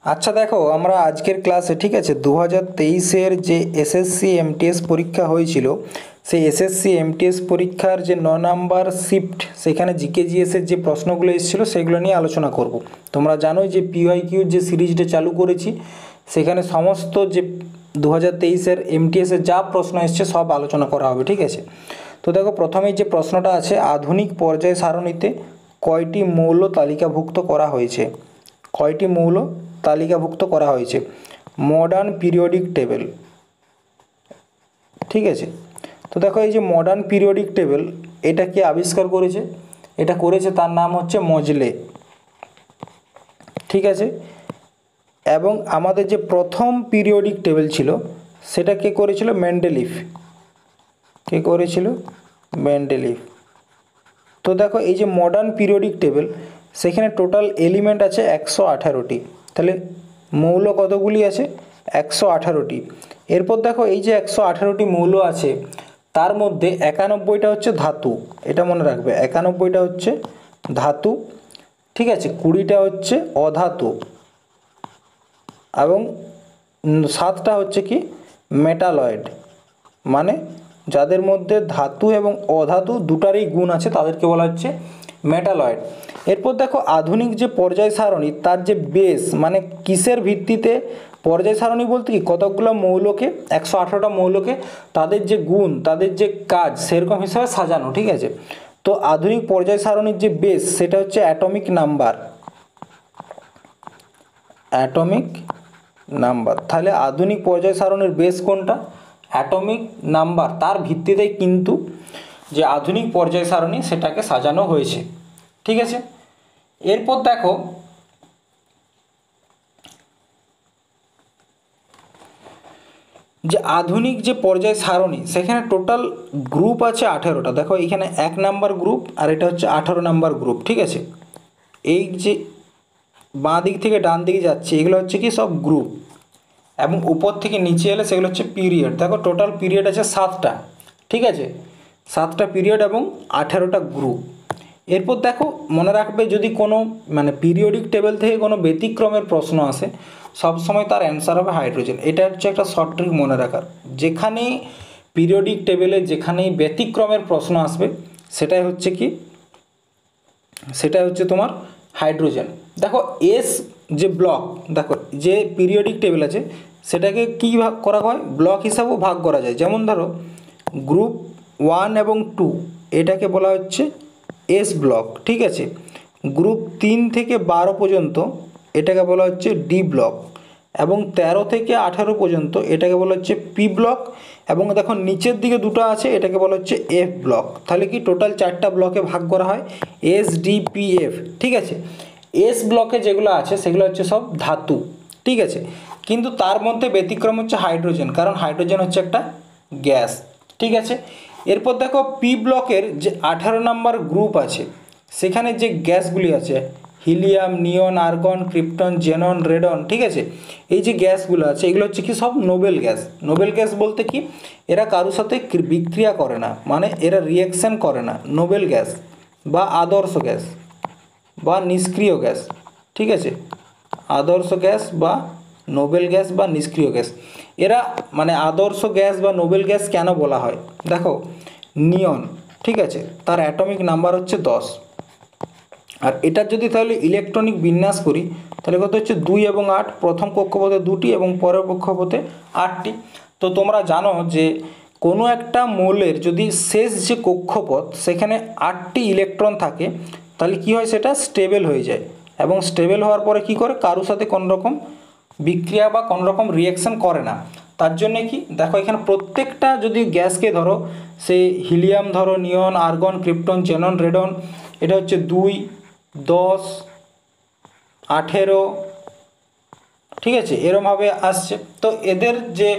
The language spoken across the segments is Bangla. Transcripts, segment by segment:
আচ্ছা দেখো, আমরা আজকের ক্লাসে ঠিক আছে 2023-এর যে এসএসসি এমটিএস পরীক্ষা হয়েছিল, সেই এসএসসি এমটিএস পরীক্ষার যে 9 নাম্বার শিফট, সেখানে জিকে জিএসের যে প্রশ্নগুলো এসেছিলো সেগুলো নিয়ে আলোচনা করব। তোমরা জানোই যে পিওয়াইকিউর যে সিরিজটা চালু করেছি, সেখানে সমস্ত যে 2023-এর এমটিএসের যা প্রশ্ন এসছে সব আলোচনা করা হবে, ঠিক আছে। তো দেখো, প্রথমেই যে প্রশ্নটা আছে, আধুনিক পর্যায় সারণীতে কয়টি মৌল তালিকাভুক্ত করা হয়েছে? কয়টি মৌল তালিকাভুক্ত করা হয়েছে? মডার্ন পিরিয়ডিক টেবিল, ঠিক আছে। তো দেখো, এই যে মডার্ন পিরিয়ডিক টেবিল, এটা কে আবিষ্কার করেছে? এটা করেছে, তার নাম হচ্ছে মজলে, ঠিক আছে। এবং আমাদের যে প্রথম পিরিয়ডিক টেবিল ছিল, সেটা কে করেছিল? মেন্ডেলিফ। কে করেছিল? মেন্ডেলিফ। তো দেখো, এই যে মডার্ন পিরিয়ডিক টেবিল, সেখানে টোটাল এলিমেন্ট আছে 118টি। তাহলে মৌল কতগুলি আছে? 118টি। এরপর দেখো, এই যে 118টি মৌল আছে, তার মধ্যে 91টা হচ্ছে ধাতু, এটা মনে রাখবে, 91টা হচ্ছে ধাতু, ঠিক আছে। 20টা হচ্ছে অধাতু, এবং 7টা হচ্ছে কি? মেটালয়েড, মানে যাদের মধ্যে ধাতু এবং অধাতু দুটারই গুণ আছে, তাদেরকে বলা হচ্ছে মেটালয়েড। এরপর দেখো, আধুনিক যে পর্যায় সারণী, তার যে বেস, মানে কিসের ভিত্তিতে পর্যায় সারণী বলতে কি, কতকগুলো মৌলকে, 118টা মৌলকে তাদের যে গুণ, তাদের যে কাজ, সেরকম হিসাবে সাজানো, ঠিক আছে। তো আধুনিক পর্যায় সারণীর যে বেস, সেটা হচ্ছে অ্যাটমিক নাম্বার। Atomic number. তাহলে আধুনিক পর্যায় সারণীর বেস কোনটা? Atomic number. তার ভিত্তিতেই কিন্তু যে আধুনিক পর্যায় সারণী, সেটাকে সাজানো হয়েছে, ঠিক আছে। এরপর দেখো, যে আধুনিক যে পর্যায় সারণী, সেখানে টোটাল গ্রুপ আছে 18টা। দেখো, এখানে 1 নাম্বার গ্রুপ, আর এটা হচ্ছে 18 নাম্বার গ্রুপ, ঠিক আছে। এই যে বাঁ দিক থেকে ডান দিকে যাচ্ছে, এগুলো হচ্ছে কি সব গ্রুপ, এবং উপর থেকে নিচে এলে সেগুলো হচ্ছে পিরিয়ড। দেখো, টোটাল পিরিয়ড আছে 7টা, ঠিক আছে, 7টা পিরিয়ড এবং 18টা গ্রুপ। এরপর দেখো, মনে রাখবে, যদি কোনো মানে পিরিয়ডিক টেবিল থেকে কোনো ব্যতিক্রমের প্রশ্ন আসে, সবসময় তার অ্যান্সার হবে হাইড্রোজেন। এটা হচ্ছে একটা শর্ট ট্রিক মনে রাখার। যেখানেই পিরিয়ডিক টেবিলে যেখানেই ব্যতিক্রমের প্রশ্ন আসবে, সেটাই হচ্ছে কি, সেটা হচ্ছে তোমার হাইড্রোজেন। দেখো, এস যে ব্লক, দেখো যে পিরিয়ডিক টেবিল আছে, সেটাকে কী ভাগ করা হয়? ব্লক হিসাবেও ভাগ করা যায়। যেমন ধরো, গ্রুপ 1 এবং 2, এটাকে বলা হচ্ছে এস ব্লক, ঠিক আছে। গ্রুপ 3 থেকে 12 পর্যন্ত, এটাকে বলা হচ্ছে ডি ব্লক, এবং 13 থেকে 18 পর্যন্ত এটাকে বলা হচ্ছে পি ব্লক, এবং দেখো নিচের দিকে দুটো আছে, এটাকে বলা হচ্ছে এফ ব্লক। তাহলে কি টোটাল 4টা ব্লকে ভাগ করা হয়, এস ডি পি এফ, ঠিক আছে। এস ব্লকে যেগুলো আছে, সেগুলো হচ্ছে সব ধাতু, ঠিক আছে। কিন্তু তার মধ্যে ব্যতিক্রম হচ্ছে হাইড্রোজেন, কারণ হাইড্রোজেন হচ্ছে একটা গ্যাস, ঠিক আছে। এরপর দেখো, পি ব্লকের যে 18 নাম্বার গ্রুপ আছে, সেখানে যে গ্যাসগুলি আছে, হিলিয়াম, নিয়ন, আর্গন, ক্রিপ্টন, জেনন, রেডন, ঠিক আছে। এই যে গ্যাসগুলো আছে, এগুলো হচ্ছে কি সব নোবেল গ্যাস। নোবেল গ্যাস বলতে কি, এরা কারোর সাথে বিক্রিয়া করে না, মানে এরা রিয়াকশন করে না। নোবেল গ্যাস বা আদর্শ গ্যাস বা নিষ্ক্রিয় গ্যাস, ঠিক আছে। আদর্শ গ্যাস বা নোবেল গ্যাস বা নিষ্ক্রিয় গ্যাস, এরা মানে আদর্শ গ্যাস বা নোবেল গ্যাস কেন বলা হয়? দেখো, নিয়ন, ঠিক আছে, তার অ্যাটমিক নাম্বার হচ্ছে 10, আর এটার যদি তাহলে ইলেকট্রনিক বিন্যাস করি, তাহলে কত হচ্ছে 2 এবং 8, প্রথম কক্ষপথে 2টি এবং পরের কক্ষপথে 8টি। তো তোমরা জানো যে কোনো একটা মৌলের যদি শেষ যে কক্ষপথ, সেখানে 8টি ইলেকট্রন থাকে, তাহলে কি হয়? সেটা স্টেবল হয়ে যায়, এবং স্টেবল হওয়ার পরে কি করে? কারোর সাথে কোনো রকম বিক্রিয়া বা কোনো রকম রিয়াকশান করে না। তার জন্যে কি, দেখো এখানে প্রত্যেকটা যদি গ্যাসকে ধরো, সে হিলিয়াম ধরো, নিয়ন, আর্গন, ক্রিপ্টন, জেনন, রেডন, এটা হচ্ছে 2, 10, 18, ঠিক আছে, এরমভাবে আসছে। তো এদের যে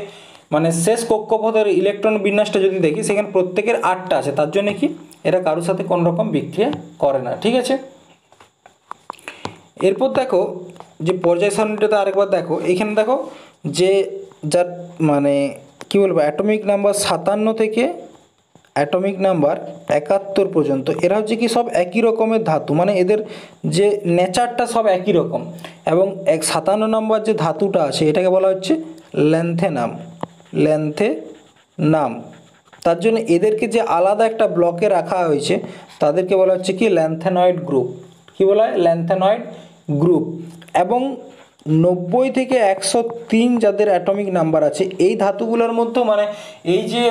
মানে শেষ কক্ষপথের ইলেকট্রন বিন্যাসটা যদি দেখি, সেখানে প্রত্যেকের 8টা আছে, তার জন্য কি এরা কারোর সাথে কোনো রকম বিক্রিয়া করে না, ঠিক আছে। এরপর দেখো, যে পর্যায় সারণীটাতে আরেকবার দেখো, এখানে দেখো যে যার মানে কি বলবো, অ্যাটমিক নাম্বার 57 থেকে অ্যাটমিক নাম্বার 71 পর্যন্ত, এরা হচ্ছে কি সব একই রকমের ধাতু, মানে এদের যে নেচারটা সব একই রকম। এবং 57 নম্বর যে ধাতুটা আছে এটাকে বলা হচ্ছে ল্যান্থেনাম। ল্যান্থেনাম, তার জন্য এদেরকে যে আলাদা একটা ব্লকে রাখা হয়েছে তাদেরকে বলা হচ্ছে কি ল্যান্থেনয়েড গ্রুপ। কি বলা হয়? ল্যান্থেনয়েড গ্রুপ। এবং 90 থেকে 103 যাদের অ্যাটমিক নাম্বার আছে এই ধাতুগুলোর মধ্যে মানে এই যে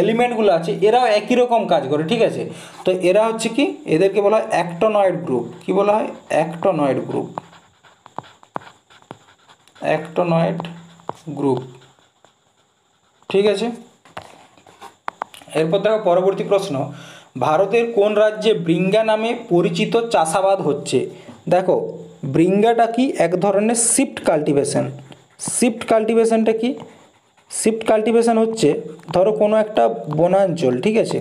এলিমেন্টগুলো আছে এরাও একই রকম কাজ করে, ঠিক আছে। তো এরা হচ্ছে কি, এদেরকে বলা হয় অ্যাক্টনয়েড গ্রুপ। কি বলা হয়? অ্যাক্টনয়েড গ্রুপ। অ্যাক্টনয়েড গ্রুপ, ঠিক আছে। এরপর দেখো পরবর্তী প্রশ্ন, ভারতের কোন রাজ্যে ব্রিঙ্গা নামে পরিচিত চাষাবাদ হচ্ছে? দেখো ব্রিঙ্গাটা কি? এক ধরনের শিফট কাল্টিভেশন। শিফট কাল্টিভেশনটা কি? শিফট কাল্টিভেশন হচ্ছে ধরো কোনো একটা বনাঞ্চল, ঠিক আছে,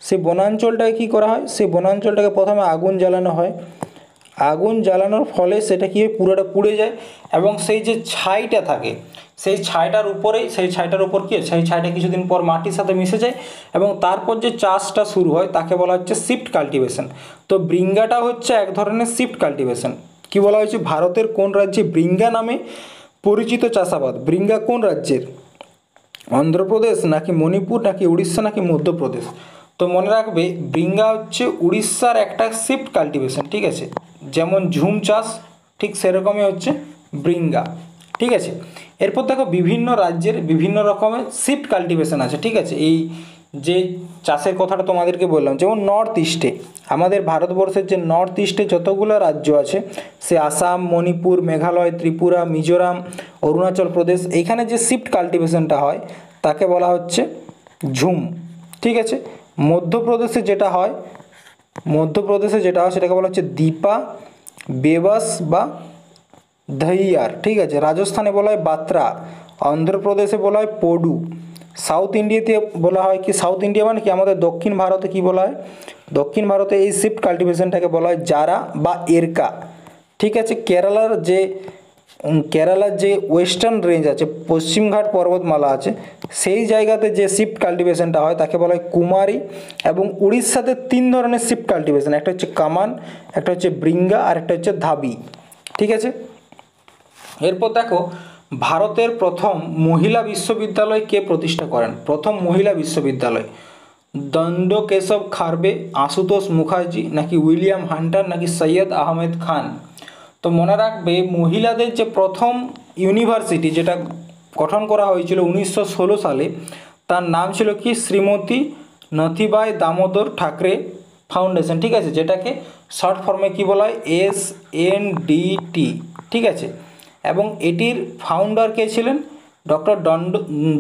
সেই বনাঞ্চলটাকে কী করা হয়, সেই বনাঞ্চলটাকে প্রথমে আগুন জ্বালানো হয়। আগুন জ্বালানোর ফলে সেটা কি হয়, পুরোটা পুড়ে যায় এবং সেই যে ছাইটা থাকে সেই ছাইটার উপরেই, সেই ছাইটার উপর কি হয়, সেই ছাইটা কিছুদিন পর মাটির সাথে মিশে যায় এবং তারপর যে চাষটা শুরু হয় তাকে বলা হচ্ছে শিফট কাল্টিভেশন। তো ব্রিঙ্গাটা হচ্ছে এক ধরনের শিফট কাল্টিভেশন। কি বলা হয়েছে? ভারতের কোন রাজ্যে ব্রিঙ্গা নামে পরিচিত চাষাবাদ? ব্রিঙ্গা কোন রাজ্যের? অন্ধ্রপ্রদেশ নাকি মণিপুর নাকি উড়িষ্যা নাকি মধ্যপ্রদেশ? তো মনে রাখবে ব্রিঙ্গা হচ্ছে উড়িষ্যার একটা শিফট কাল্টিভেশন, ঠিক আছে। যেমন ঝুম চাষ ঠিক সেরকমই হচ্ছে ব্রিঙ্গা, ঠিক আছে। এরপর দেখো বিভিন্ন রাজ্যের বিভিন্ন রকমের শিফট কাল্টিভেশন আছে, ঠিক আছে। এই যে চাষের কথাটা তোমাদেরকে বললাম, যেমন নর্থ ইস্টে, আমাদের ভারতবর্ষের যে নর্থ ইস্টে যতগুলো রাজ্য আছে, সে আসাম, মণিপুর, মেঘালয়, ত্রিপুরা, মিজোরাম, অরুণাচল প্রদেশ, এইখানে যে শিফট কাল্টিভেশনটা হয় তাকে বলা হচ্ছে ঝুম, ঠিক আছে। মধ্যপ্রদেশে যেটা হয়, সেটাকে বলা হচ্ছে দীপা, বেবাস বা ধৈয়ার, ঠিক আছে। রাজস্থানে বলা হয় বাত্রা, অন্ধ্রপ্রদেশে বলা হয় পডু, সাউথ ইন্ডিয়াতে বলা হয় কি, সাউথ ইন্ডিয়া মানে কি আমাদের দক্ষিণ ভারতে কি বলা হয়, দক্ষিণ ভারতে এই শিফট কাল্টিভেশনটাকে বলা হয় জারা বা এরকা, ঠিক আছে। কেরালার যে ওয়েস্টার্ন রেঞ্জ আছে, পশ্চিমঘাট পর্বতমালা আছে, সেই জায়গাতে যে শিফট কাল্টিভেশনটা হয় তাকে বলা হয় কুমারী। এবং উড়িষ্যাতে 3 ধরনের শিফট কাল্টিভেশন, একটা হচ্ছে কামান, একটা হচ্ছে ব্রিঙ্গা আর একটা হচ্ছে ধাবি, ঠিক আছে। এরপর দেখো ভারতের প্রথম মহিলা বিশ্ববিদ্যালয় কে প্রতিষ্ঠা করেন? প্রথম মহিলা বিশ্ববিদ্যালয় দণ্ডকেশব খারবে, আশুতোষ মুখার্জি নাকি উইলিয়াম হান্টার নাকি সৈয়দ আহমেদ খান? তো মনে রাখবে মহিলাদের যে প্রথম ইউনিভার্সিটি যেটা গঠন করা হয়েছিল 1916 সালে, তার নাম ছিল কি শ্রীমতী নথিবাই দামোদর ঠাকরে ফাউন্ডেশন, ঠিক আছে, যেটাকে শর্ট ফর্মে কি বলা হয় SNDT, ঠিক আছে। এবং এটির ফাউন্ডার কে ছিলেন? ডক্টর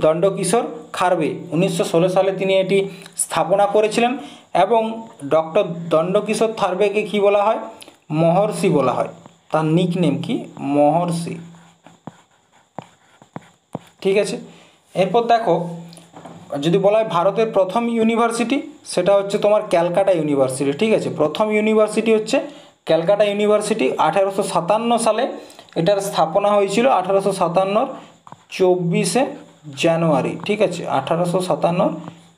দণ্ডকিশোর খারবে। 1916 সালে তিনি এটি স্থাপনা করেছিলেন এবং ডক্টর দণ্ডকিশোর খারবেকে কি বলা হয়? মহর্ষি বলা হয়। তার নিকনেম কি? মহর্ষি, ঠিক আছে। এরপর দেখো যদি বলা হয় ভারতের প্রথম ইউনিভার্সিটি, সেটা হচ্ছে তোমার ক্যালকাটা ইউনিভার্সিটি, ঠিক আছে। প্রথম ইউনিভার্সিটি হচ্ছে ক্যালকাটা ইউনিভার্সিটি। 1857 সালে এটার স্থাপনা হয়েছিল, 1857 24শে জানুয়ারি, ঠিক আছে, 1857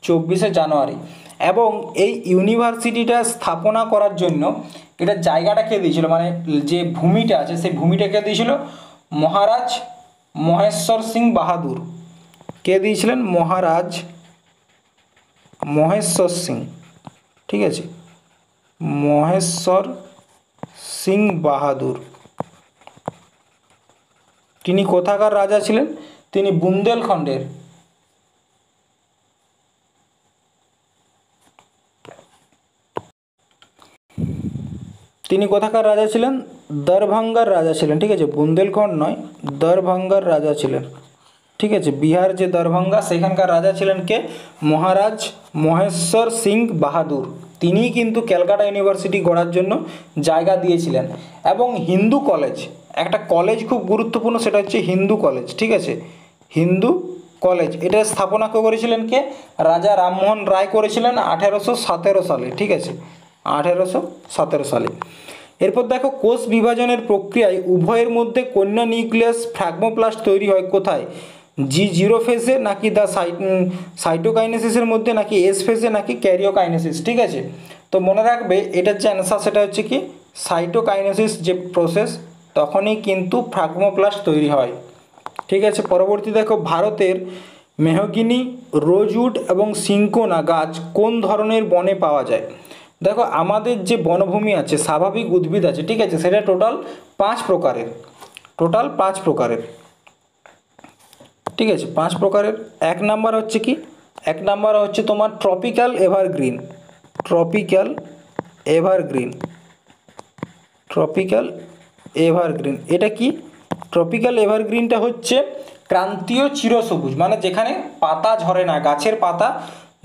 24শে জানুয়ারি। এবং এই ইউনিভার্সিটিটা স্থাপনা করার জন্য এটা জায়গাটা কে দিয়েছিল, মানে যে ভূমিটা আছে সেই ভূমিটা কে দিয়েছিল? মহারাজ মহেশ্বর সিং বাহাদুর। কে দিয়েছিলেন? মহারাজ মহেশ্বর সিং, ঠিক আছে, মহেশ্বর সিং বাহাদুর। তিনি কোথাকার রাজা ছিলেন? তিনি বুন্দেলখণ্ডের, তিনি কোথাকার রাজা ছিলেন? দরভঙ্গার রাজা ছিলেন, ঠিক আছে। বুন্দেলখণ্ড নয়, দরভঙ্গার রাজা ছিলেন, ঠিক আছে। বিহার যে দরভঙ্গা সেখানকার রাজা ছিলেন কে? মহারাজ মহেশ্বর সিং বাহাদুর। তিনিই কিন্তু ক্যালকাটা ইউনিভার্সিটি গড়ার জন্য জায়গা দিয়েছিলেন। এবং হিন্দু কলেজ, একটা কলেজ খুব গুরুত্বপূর্ণ, সেটা হচ্ছে হিন্দু কলেজ, ঠিক আছে, হিন্দু কলেজ। এটা স্থাপনা করেছিলেন কে? রাজা রামমোহন রায় করেছিলেন 1817 সালে, ঠিক আছে, 1817 সালে। এরপর দেখো কোষ বিভাজনের প্রক্রিয়ায় উভয়ের মধ্যে কন্যা নিউক্লিয়াস ফ্র্যাগমোপ্লাস্ট তৈরি হয় কোথায়? G0 ফেজে নাকি দ্য সাইটোকাইনেসিসের মধ্যে নাকি S ফেজে নাকি ক্যারিওকাইনেসিস, ঠিক আছে। তো মনে রাখবে এটার যে অ্যান্সার সেটা হচ্ছে কি সাইটোকাইনেসিস যে প্রসেস, তখনই কিন্তু ফ্রাগমোপ্লাস্ট তৈরি হয়। ঠিক আছে, পরবর্তী দেখো, ভারতের মেহগিনি, রোজউড এবং সিঙ্কোনা গাছ কোন ধরনের বনে পাওয়া যায়? দেখো আমাদের যে বনভূমি আছে, স্বাভাবিক উদ্ভিদ আছে, ঠিক আছে, সেটা টোটাল 5 প্রকারের, টোটাল 5 প্রকারের। ঠিক আছে, 5 প্রকারের। এক নাম্বার হচ্ছে কি, এক নাম্বার হচ্ছে তোমার tropical evergreen, tropical evergreen, tropical evergreen. এটা কি? ট্রপিক্যাল এভারগ্রিনটা হচ্ছে ক্রান্তীয় চিরসবুজ, মানে যেখানে পাতা ঝরে না, গাছের পাতা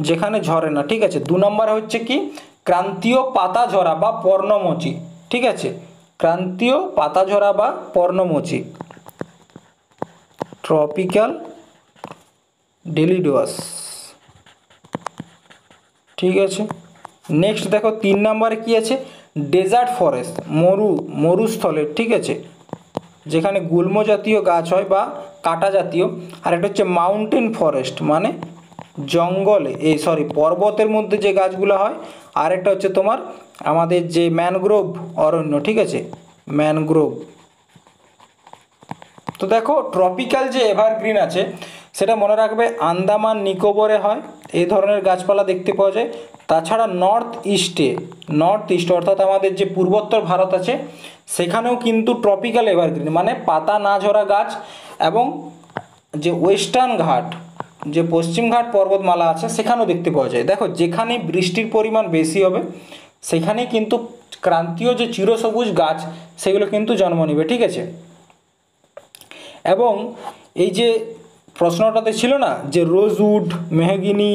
যেখানে ঝরে না। ঠিক আছে, 2 নম্বরে হচ্ছে কি, ক্রান্তীয় পাতা ঝরা বা পর্ণমোচী। ঠিক আছে, ক্রান্তীয় পাতা ঝরা বা পর্ণমোচী, ট্রপিক্যাল ডেলিডোয়াস। ঠিক আছে, নেক্সট দেখো 3 নম্বরে কি আছে, ডেজার্ট ফরেস্ট, মরুস্থলের। ঠিক আছে, যেখানে গুল্ম জাতীয় গাছ হয় বা কাটা জাতীয়। আর একটা হচ্ছে মাউন্টেন ফরেস্ট, মানে জঙ্গলে, পর্বতের মধ্যে যে গাছগুলো হয়। আর একটা হচ্ছে তোমার আমাদের যে ম্যানগ্রোভ অরণ্য। ঠিক আছে, ম্যানগ্রোভ। তো দেখো ট্রপিক্যাল যে এভারগ্রিন আছে সেটা মনে রাখবে আন্দামান নিকোবরে হয়, এই ধরনের গাছপালা দেখতে পাওয়া যায়। তাছাড়া নর্থ ইস্ট অর্থাৎ আমাদের যে পূর্বোত্তর ভারত আছে সেখানেও কিন্তু ট্রপিক্যাল এভারগ্রিন মানে পাতা না ঝরা গাছ, এবং যে ওয়েস্টার্ন ঘাট, যে পশ্চিম ঘাট পর্বতমালা আছে সেখানেও দেখতে পাওয়া যায়। দেখো যেখানে বৃষ্টির পরিমাণ বেশি হবে সেখানেই কিন্তু ক্রান্তীয় যে চিরসবুজ গাছ সেগুলো কিন্তু জন্ম নেবে। ঠিক আছে, এবং এই যে প্রশ্নটাতে ছিল না যে রোজউড, মেহগিনি,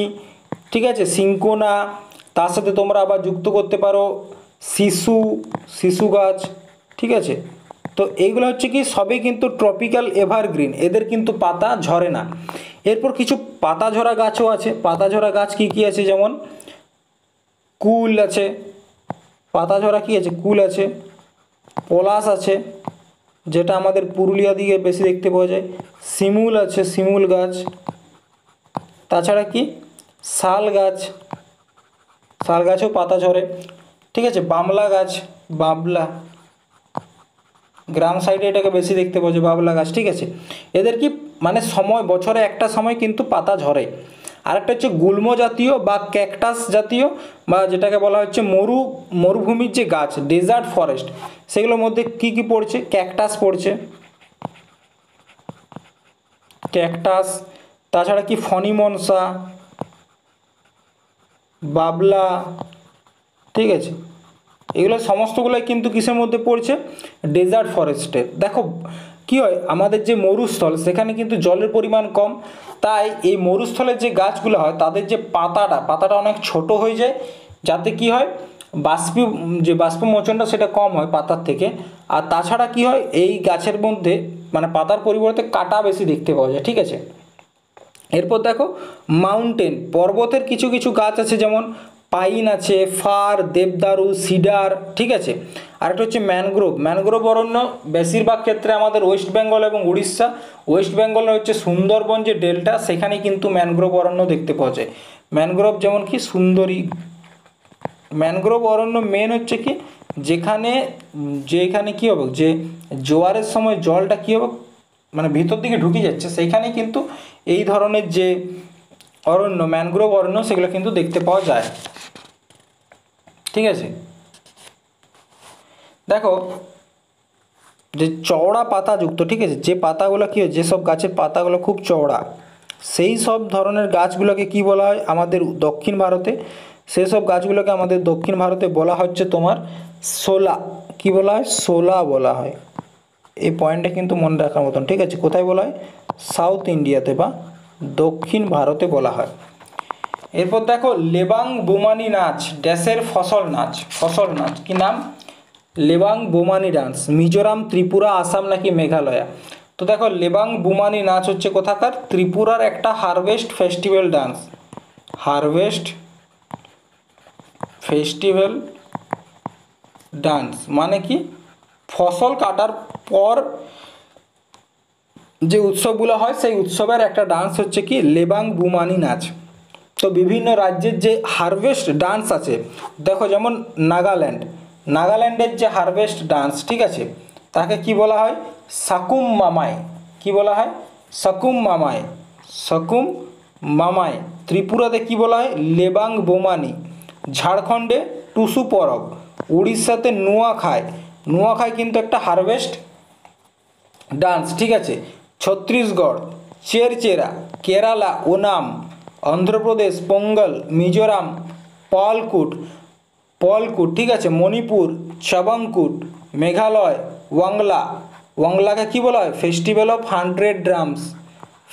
ঠিক আছে, সিঙ্কোনা, তার সাথে তোমরা আবার যুক্ত করতে পারো শিশু গাছ। ঠিক আছে, তো এইগুলো হচ্ছে কি সবই কিন্তু ট্রপিক্যাল এভারগ্রিন, এদের কিন্তু পাতা ঝরে না। এরপর কিছু পাতা ঝরা গাছও আছে। পাতা ঝরা গাছ কি কি আছে, যেমন কুল আছে, পাতা ঝরা কি আছে, কুল আছে, পলাশ আছে যেটা আমাদের পুরুলিয়া দিকে বেশি দেখতে পাওয়া যায়, শিমুল আছে, শিমুল গাছ। তাছাড়া কি শাল গাছও পাতা ঝরে। ঠিক আছে, বাবলা গাছ, বাবলা, গ্রাম সাইডে এটাকে বেশি দেখতে পাওয়া যায়, বাবলা গাছ। ঠিক আছে, এদের কি মানে সময়, বছরে একটা সময় কিন্তু পাতা ঝরে। আরেকটা হচ্ছে গুল্ম জাতীয় বা ক্যাকটাস জাতীয়, বা যেটাকে বলা হচ্ছে মরুভূমির যে গাছ, ডেজার্ট ফরেস্ট, সেগুলোর মধ্যে কি কি পড়ছে, ক্যাকটাস পড়ছে, ক্যাকটাস। তাছাড়া কি ফনিমনসা, বাবলা। ঠিক আছে, এগুলো সমস্তগুলোই কিন্তু কিসের মধ্যে পড়ছে, ডেজার্ট ফরেস্টে। দেখো কি হয়, আমাদের যে মরুস্থল সেখানে কিন্তু জলের পরিমাণ কম, তাই এই মরুস্থলের যে গাছগুলো হয় তাদের যে পাতাটা অনেক ছোট হয়ে যায়, যাতে কি হয় বাষ্পমোচনটা সেটা কম হয় পাতার থেকে। আর তাছাড়া কি হয়, এই গাছের মধ্যে মানে পাতার পরিবর্তে কাটা বেশি দেখতে পাওয়া যায়। ঠিক আছে, এরপর দেখো মাউন্টেন, পর্বতের কিছু কিছু গাছ আছে, যেমন পাইন আছে, ফার, দেবদারু, সিডার। ঠিক আছে, আরেকটা হচ্ছে ম্যানগ্রোভ অরণ্য বেশিরভাগ ক্ষেত্রে আমাদের ওয়েস্ট বেঙ্গল এবং উড়িষ্যা, ওয়েস্ট বেঙ্গলে হচ্ছে সুন্দরবন যে ডেল্টা সেখানে কিন্তু ম্যানগ্রোভ অরণ্য দেখতে পাওয়া যায়। ম্যানগ্রোভ যেমন কি সুন্দরী, ম্যানগ্রোভ অরণ্য মেন হচ্ছে কি যেখানে কি হবে, যে জোয়ারের সময় জলটা কি হবে মানে ভিতর দিকে ঢুকে যাচ্ছে, সেইখানে কিন্তু এই ধরনের যে অরণ্য, ম্যানগ্রোভ অরণ্য, সেগুলো কিন্তু দেখতে পাওয়া যায়। ঠিক আছে, দেখো যে চওড়া পাতাযুক্ত, ঠিক আছে, যে পাতাগুলো কি হয়, যেসব গাছের পাতাগুলো খুব চওড়া, সেই সব ধরনের গাছগুলোকে কি বলা হয় আমাদের দক্ষিণ ভারতে, সেই সব গাছগুলোকে আমাদের দক্ষিণ ভারতে বলা হচ্ছে তোমার শোলা। কি বলা হয়, শোলা বলা হয়। এই পয়েন্টটা কিন্তু মনে রাখার মতন। ঠিক আছে, কোথায় বলা হয়, সাউথ ইন্ডিয়াতে বা দক্ষিণ ভারতে বলা হয়। এরপর দেখো লেবাং বোমানি নাচ ড্যাশের ফসল নাচ কি নাম, লেবাং বোমানি ডান্স, মিজোরাম, ত্রিপুরা, আসাম নাকি মেঘালয়া। তো দেখো লেবাং বোমানি নাচ হচ্ছে কোথাকার, ত্রিপুরার একটা harvest festival dance, harvest festival dance মানে কি ফসল কাটার পর যে উৎসবগুলো হয় সেই উৎসবের একটা ডান্স হচ্ছে কি লেবাং বুমানি নাচ। তো বিভিন্ন রাজ্যের যে হারভেস্ট ডান্স আছে, দেখো যেমন নাগাল্যান্ডের যে হারভেস্ট ডান্স, ঠিক আছে, তাকে কি বলা হয়? সাকুম মামাই। কি বলা হয়? সাকুম মামাই। সাকুম মামাই। ত্রিপুরাতে কি বলা হয়? লেবাং বোমানি। ঝাড়খণ্ডে টুসু পরব। উড়িষ্যাতে নুয়াখাই। নুয়াখাই কিন্তু একটা হারভেস্ট ডান্স, ঠিক আছে। ছত্তিশগড় চেরচেরা। কেরালা ওনাম। অন্ধ্রপ্রদেশ পোঙ্গল। মিজোরাম পলকুট। পলকুট, ঠিক আছে। মণিপুর চাবাংকুট। মেঘালয় ওয়াংলা। ওয়াংলাকে কি বলা হয়? Festival of 100 drums.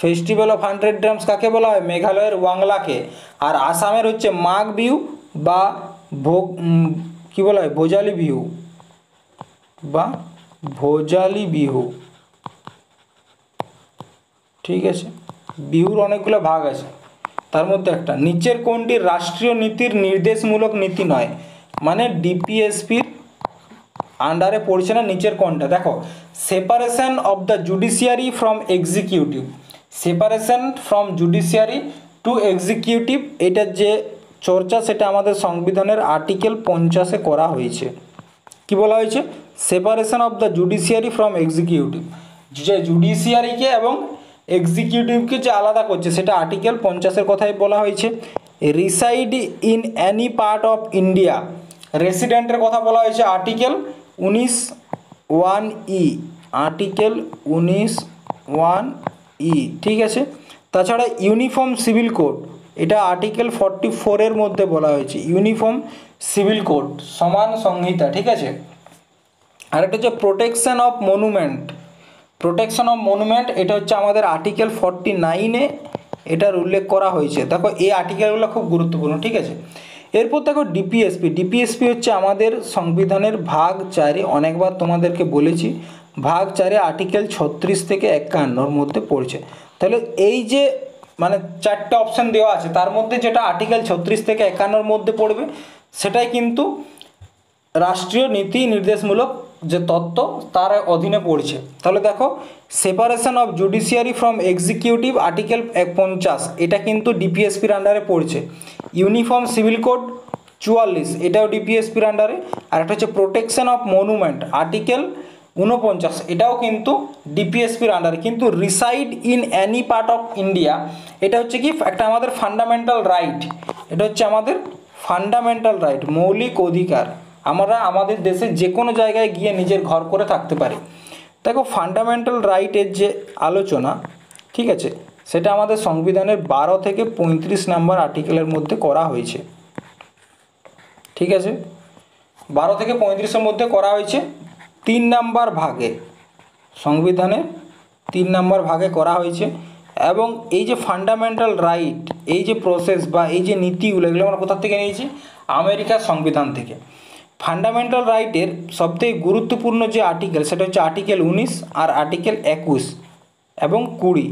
Festival of 100 drums কাকে বলা হয়? মেঘালয়ের ওয়াংলাকে। আর আসামের হচ্ছে মাঘ বিহু বা কি বলা হয়? ভোজালি বিহু বা ভোজালি বিহু, ঠিক আছে। বিহুর অনেকগুলো ভাগ আছে, তার মধ্যে একটা। নিচের কোনটি রাষ্ট্রীয় নীতির নির্দেশমূলক নীতি নয়? মানে ডিপিএসপির আন্ডারে পড়ছে না নিচের কোনটা? দেখো, separation of the judiciary from executive. Separation from judiciary to executive, এটার যে চর্চা সেটা আমাদের সংবিধানের আর্টিকেল 50-এ করা হয়েছে। কি বলা হয়েছে? Separation of the judiciary from executive, যে জুডিশিয়ারিকে এবং এক্সিকিউটিভকে যে আলাদা করছে সেটা আর্টিকেল 50-এর কথাই বলা হয়েছে। Reside in any part of India, রেসিডেন্টের কথা বলা হয়েছে আর্টিকেল 19(1)(e), আর্টিকেল 19(1)(e), ঠিক আছে। তাছাড়া ইউনিফর্ম সিভিল কোড, এটা আর্টিকেল 44-এর মধ্যে বলা হয়েছে। ইউনিফর্ম সিভিল কোড, সমান সংহিতা, ঠিক আছে। আরেকটা হচ্ছে protection of monument. Protection of monument এটা হচ্ছে আমাদের আর্টিকেল 49-এ এটার উল্লেখ করা হয়েছে। দেখো এই আর্টিকেলগুলো খুব গুরুত্বপূর্ণ, ঠিক আছে। এরপর দেখো ডিপিএসপি। ডিপিএসপি হচ্ছে আমাদের সংবিধানের ভাগ 4-এ, অনেকবার তোমাদেরকে বলেছি, ভাগ 4-এ আর্টিকেল 36 থেকে 51-র মধ্যে পড়ছে। তাহলে এই যে মানে 4টে অপশান দেওয়া আছে তার মধ্যে যেটা আর্টিকেল 36 থেকে 51-র মধ্যে পড়বে সেটাই কিন্তু রাষ্ট্রীয় নীতি নির্দেশমূলক যে তত্ত্ব তার অধীনে পড়ছে। তাহলে দেখো, separation of judiciary from executive article 50, এটা কিন্তু ডিপিএসপির আন্ডারে পড়ছে। ইউনিফর্ম সিভিল কোড 44, এটাও ডিপিএসপির আন্ডারে। আর একটা হচ্ছে প্রোটেকশন অফ মনুমেন্ট আর্টিকেল 49, এটাও কিন্তু ডিপিএসপির আন্ডারে। কিন্তু reside in any part of India, এটা হচ্ছে কি একটা আমাদের ফান্ডামেন্টাল রাইট। এটা হচ্ছে আমাদের ফান্ডামেন্টাল রাইট, মৌলিক অধিকার। আমরা আমাদের দেশে যে কোনো জায়গায় গিয়ে নিজের ঘর করে থাকতে পারি। দেখো ফান্ডামেন্টাল রাইটের যে আলোচনা, ঠিক আছে, সেটা আমাদের সংবিধানের 12 থেকে 35 নম্বর আর্টিকেলের মধ্যে করা হয়েছে, ঠিক আছে। 12 থেকে 35-এর মধ্যে করা হয়েছে 3 নম্বর ভাগে, সংবিধানের 3 নম্বর ভাগে করা হয়েছে। এবং এই যে ফান্ডামেন্টাল রাইট, এই যে প্রসেস বা এই যে নীতিগুলো, এগুলো আমরা কোথা থেকে নিয়েছি? আমেরিকার সংবিধান থেকে। ফান্ডামেন্টাল রাইটের সবথেকে গুরুত্বপূর্ণ যে আর্টিকেল সেটা হচ্ছে আর্টিকেল 19 আর আর্টিকেল 21 এবং 20,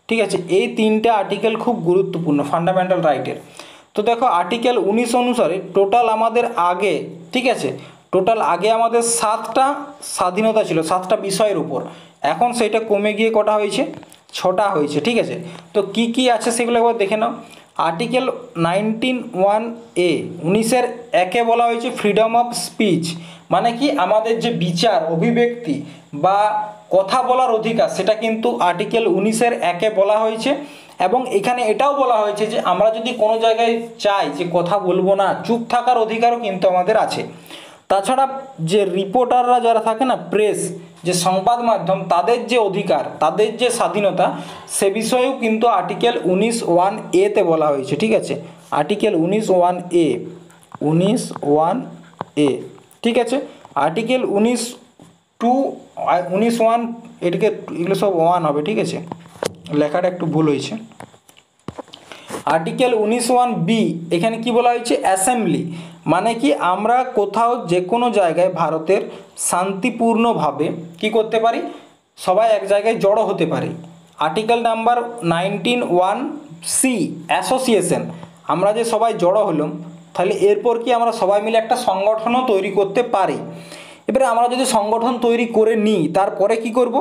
ঠিক আছে। এই 3টে আর্টিকেল খুব গুরুত্বপূর্ণ ফান্ডামেন্টাল রাইটের। তো দেখো আর্টিকেল 19 অনুসারে টোটাল আমাদের আগে, ঠিক আছে, টোটাল আগে আমাদের 7টা স্বাধীনতা ছিল 7টা বিষয়ের উপর। এখন সেটা কমে গিয়ে কটা হয়েছে? 6টা হয়েছে, ঠিক আছে। তো কি কি আছে সেগুলো একবার দেখে নাও। আর্টিকেল 19(1)(a), 19-এর 1-এ বলা হয়েছে ফ্রিডম অফ স্পিচ, মানে কি আমাদের যে বিচার, অভিব্যক্তি বা কথা বলার অধিকার সেটা কিন্তু আর্টিকেল 19-এর 1-এ বলা হয়েছে। এবং এখানে এটাও বলা হয়েছে যে আমরা যদি কোনো জায়গায় চাই যে কথা বলবো না, চুপ থাকার অধিকারও কিন্তু আমাদের আছে। তাছাড়া যে রিপোর্টাররা যারা থাকে না, প্রেস, যে সংবাদ মাধ্যম, তাদের যে অধিকার, তাদের যে স্বাধীনতা, সে বিষয়েও কিন্তু আর্টিকেল 19(1)(a)-তে বলা হয়েছে, ঠিক আছে। আর্টিকেল 19(1)(a), 19(1)(a), ঠিক আছে। আর্টিকেল 19(1) এটাকে, এগুলো সব 1 হবে, ঠিক আছে, লেখাটা একটু ভুল হয়েছে। আর্টিকেল 19(1)(b), এখানে কি বলা হয়েছে? অ্যাসেম্বলি, মানে কি আমরা কোথাও যে কোনো জায়গায় ভারতের শান্তিপূর্ণভাবে কি করতে পারি? সবাই এক জায়গায় জড়ো হতে পারি। আর্টিকেল নাম্বার 19(1)(c), অ্যাসোসিয়েশন, আমরা যে সবাই জড়ো হলাম, তাহলে এরপর কি আমরা সবাই মিলে একটা সংগঠনও তৈরি করতে পারি। এবারে আমরা যদি সংগঠন তৈরি করে নিই, তারপরে কি করব?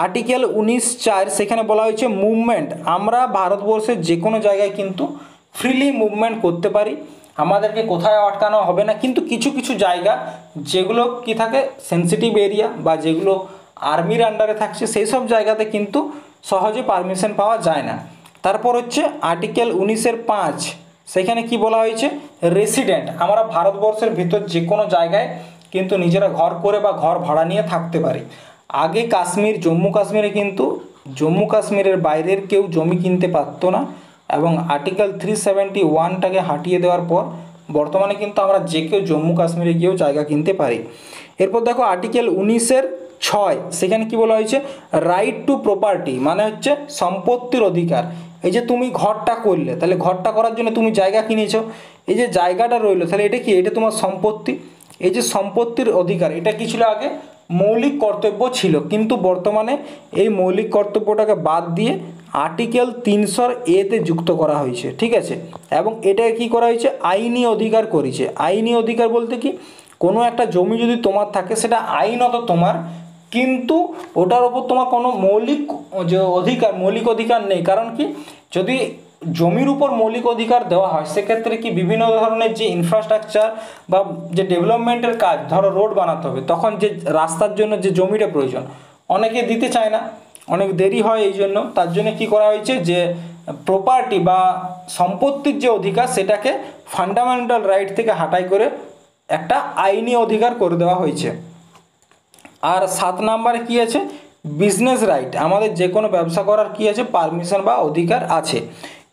আর্টিকেল 19(4), সেখানে বলা হয়েছে মুভমেন্ট, আমরা ভারতবর্ষের যে কোনো জায়গায় কিন্তু ফ্রিলি মুভমেন্ট করতে পারি। আমাদেরকে কোথায় আটকানো হবে না, কিন্তু কিছু কিছু জায়গা যেগুলো কি থাকে সেন্সিটিভ এরিয়া বা যেগুলো আর্মির আন্ডারে থাকছে সেই সব জায়গাতে কিন্তু সহজে পারমিশন পাওয়া যায় না। তারপর হচ্ছে আর্টিকেল 19-5, সেখানে কি বলা হয়েছে, রেসিডেন্ট আমরা ভারতবর্ষের ভিতর যে কোনো জায়গায় কিন্তু নিজেরা ঘর করে বা ঘর ভাড়া নিয়ে থাকতে পারি। আগে কাশ্মীর জম্মু কাশ্মীরে কিন্তু জম্মু কাশ্মীরের বাইরের কেউ জমি কিনতে পারতো না, এবং আর্টিকেল 371টাকে হাটিয়ে দেওয়ার পর বর্তমানে কিন্তু আমরা যে কেউ জম্মু কাশ্মীরে গিয়েও জায়গা কিনতে পারি। এরপর দেখো আর্টিকেল 19-6, সেখানে কি বলা হয়েছে, রাইট টু প্রপার্টি মানে হচ্ছে সম্পত্তির অধিকার। এই যে তুমি ঘরটা করলে, তাহলে ঘরটা করার জন্য তুমি জায়গা কিনেছো, এই যে জায়গাটা রইলো, তাহলে এটা কি, এটা তোমার সম্পত্তি। এই যে সম্পত্তির অধিকার, এটা কি ছিল আগে, মৌলিক কর্তব্য ছিল, কিন্তু বর্তমানে এই মৌলিক কর্তব্যটাকে বাদ দিয়ে আর্টিকেল 300A-তে যুক্ত করা হয়েছে, ঠিক আছে। এবং এটাকে কি করা হয়েছে, আইনি অধিকার করেছে। আইনি অধিকার বলতে কি, কোনো একটা জমি যদি তোমার থাকে সেটা আইনত তোমার, কিন্তু ওটার ওপর তোমার কোনো মৌলিক যে মৌলিক অধিকার নেই। কারণ কি, যদি জমির উপর মৌলিক অধিকার দেওয়া হয় সেক্ষেত্রে কি বিভিন্ন ধরনের যে ইনফ্রাস্ট্রাকচার বা যে ডেভেলপমেন্টের কাজ, ধরো রোড বানাতে হবে, তখন যে রাস্তার জন্য যে জমিটা প্রয়োজন অনেকে দিতে চায় না, অনেক দেরি হয়, এই জন্য তার জন্য কী করা হয়েছে, যে প্রপার্টি বা সম্পত্তির যে অধিকার সেটাকে ফান্ডামেন্টাল রাইট থেকে হাঁটাই করে একটা আইনি অধিকার করে দেওয়া হয়েছে। আর 7 নম্বরে কী আছে, বিজনেস রাইট, আমাদের যে কোনো ব্যবসা করার কী আছে, পারমিশন বা অধিকার আছে।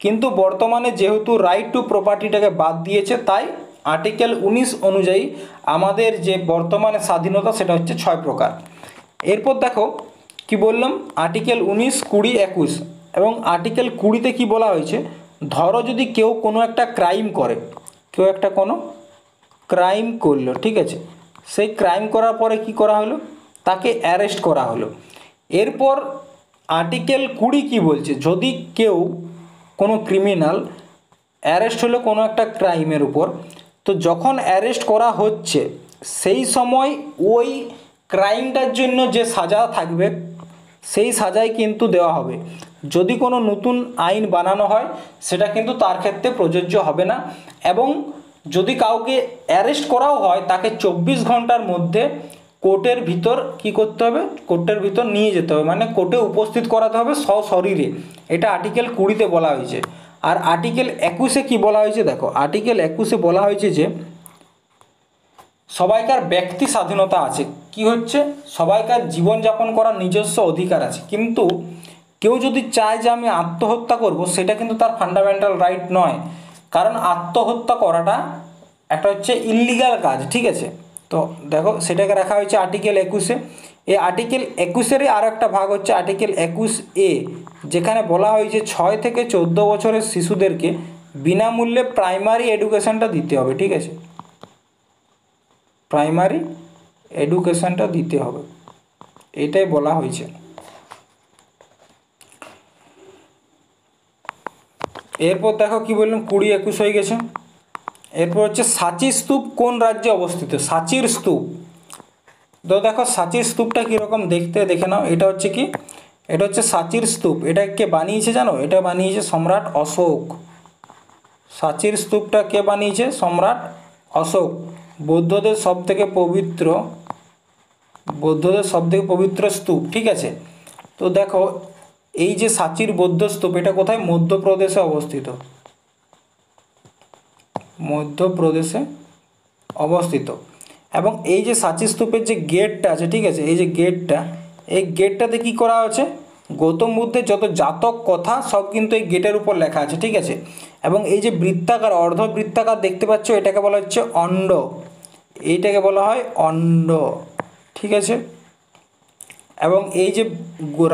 কিন্তু বর্তমানে যেহেতু রাইট টু প্রপার্টিটাকে বাদ দিয়েছে, তাই আর্টিকেল 19 অনুযায়ী আমাদের যে বর্তমানে স্বাধীনতা সেটা হচ্ছে 6 প্রকার। এরপর দেখো কি বললাম, আর্টিকেল 19, 20, 21 এবং আর্টিকেল 20-তে কী বলা হয়েছে, ধরো যদি কেউ কোনো একটা ক্রাইম করে, কেউ একটা কোনো ক্রাইম করলো, ঠিক আছে, সেই ক্রাইম করার পরে কি করা হলো, তাকে অ্যারেস্ট করা হলো। এরপর আর্টিকেল 20 কি বলছে, যদি কেউ কোনো ক্রিমিনাল অ্যারেস্ট হলো কোনো একটা ক্রাইমের উপর, তো যখন অ্যারেস্ট করা হচ্ছে সেই সময় ওই ক্রাইমটার জন্য যে সাজা থাকবে সেই সাজাই কিন্তু দেওয়া হবে। যদি কোনো নতুন আইন বানানো হয় সেটা কিন্তু তার ক্ষেত্রে প্রযোজ্য হবে না। এবং যদি কাউকে অ্যারেস্ট করাও হয় তাকে 24 ঘন্টার মধ্যে কোর্টের ভিতর কি করতে হবে, কোর্টের ভিতর নিয়ে যেতে হবে, মানে কোর্টে উপস্থিত করাতে হবে সশরীরে। এটা আর্টিকেল 20-তে বলা হয়েছে। আর আর্টিকেল 21-এ কি বলা হয়েছে, দেখো আর্টিকেল 21-এ বলা হয়েছে যে সবাইকার ব্যক্তি স্বাধীনতা আছে, কি হচ্ছে, সবাইকার জীবনযাপন করার নিজস্ব অধিকার আছে, কিন্তু কেউ যদি চায় যে আমি আত্মহত্যা করব সেটা কিন্তু তার ফান্ডামেন্টাল রাইট নয়, কারণ আত্মহত্যা করাটা একটা হচ্ছে ইল্লিগাল কাজ, ঠিক আছে। তো দেখো সেটাকে রাখা হয়েছে আর্টিকেল 21-এ। এই আর্টিকেল 21-এরই আর একটা ভাগ হচ্ছে আর্টিকেল 21A, যেখানে বলা হয়েছে 6 থেকে 14 বছরের শিশুদেরকে বিনামূল্যে প্রাইমারি এডুকেশনটা দিতে হবে, ঠিক আছে, প্রাইমারি এডুকেশনটা দিতে হবে, এটাই বলা হয়েছে। এরপর দেখো কি বললাম, 20-21 হয়ে গেছে। এরপর হচ্ছে সাঁচি স্তূপ কোন রাজ্যে অবস্থিত, সাঁচির স্তূপ। তো দেখো সাঁচির স্তূপটা কীরকম দেখতে, দেখে নাও। এটা হচ্ছে কি, এটা হচ্ছে সাঁচির স্তূপ। এটা কে বানিয়েছে জানো, এটা বানিয়েছে সম্রাট অশোক। সাঁচির স্তূপটা কে বানিয়েছে, সম্রাট অশোক। বৌদ্ধদের সবথেকে পবিত্র স্তূপ, ঠিক আছে। তো দেখো এই যে সাঁচির বৌদ্ধ স্তূপ, এটা কোথায়, মধ্যপ্রদেশে অবস্থিত, মধ্যপ্রদেশে অবস্থিত। এবং এই যে সাঁচি স্তূপের যে গেটটা আছে, ঠিক আছে, এই যে গেটটা, এই গেটটাতে কি করা আছে, গৌতম বুদ্ধের যত জাতক কথা সব কিন্তু এই গেটের উপর লেখা আছে, ঠিক আছে। এবং এই যে বৃত্তাকার, অর্ধবৃত্তাকার দেখতে পাচ্ছ, এটাকে বলা হচ্ছে অণ্ড, এইটাকে বলা হয় অণ্ড, ঠিক আছে। এবং এই যে